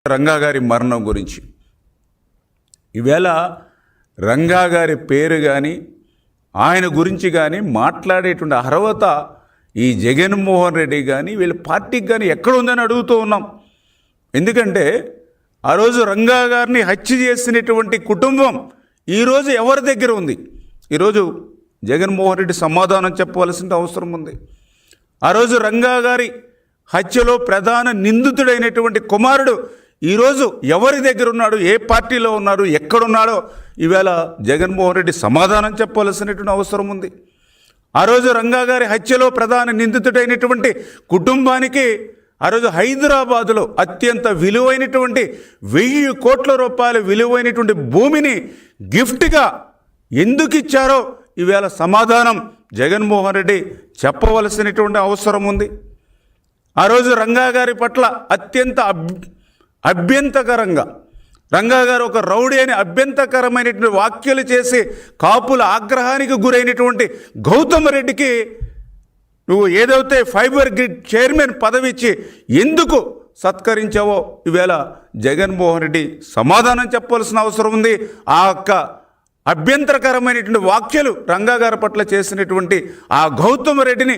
రంగా గారి మరణం గురించి ఈవేళ రంగా గారి పేరు కానీ ఆయన గురించి కానీ మాట్లాడేటువంటి అర్హత ఈ జగన్మోహన్ రెడ్డి కానీ వీళ్ళ పార్టీకి కానీ ఎక్కడ ఉందని అడుగుతూ ఉన్నాం. ఎందుకంటే ఆ రోజు రంగా గారిని హత్య చేసినటువంటి కుటుంబం ఈరోజు ఎవరి దగ్గర ఉంది? ఈరోజు జగన్మోహన్ రెడ్డి సమాధానం చెప్పవలసిన అవసరం ఉంది. ఆ రోజు రంగా గారి హత్యలో ప్రధాన నిందితుడైనటువంటి కుమారుడు ఈరోజు ఎవరి దగ్గర ఉన్నాడు, ఏ పార్టీలో ఉన్నాడు, ఎక్కడున్నాడో ఈవేళ జగన్మోహన్ రెడ్డి సమాధానం చెప్పవలసినటువంటి అవసరం ఉంది. ఆ రోజు రంగా గారి హత్యలో ప్రధాన నిందితుడైనటువంటి కుటుంబానికి ఆ రోజు హైదరాబాదులో అత్యంత విలువైనటువంటి 1000 కోట్ల రూపాయల విలువైనటువంటి భూమిని గిఫ్ట్గా ఎందుకు ఇచ్చారో ఈవేళ సమాధానం జగన్మోహన్ రెడ్డి చెప్పవలసినటువంటి అవసరం ఉంది. ఆ రోజు రంగా గారి పట్ల అత్యంత అభ్యంతకరంగా రంగా గారు ఒక రౌడీ అని అభ్యంతకరమైనటువంటి వ్యాఖ్యలు చేసి కాపుల ఆగ్రహానికి గురైనటువంటి గౌతమ్ రెడ్డికి నువ్వు ఏదైతే ఫైబర్ గ్రిడ్ చైర్మన్ పదవి ఇచ్చి ఎందుకు సత్కరించావో ఈవేళ జగన్మోహన్ రెడ్డి సమాధానం చెప్పవలసిన అవసరం ఉంది. ఆ యొక్క అభ్యంతరకరమైనటువంటి వ్యాఖ్యలు రంగా గారి పట్ల చేసినటువంటి ఆ గౌతమ్ రెడ్డిని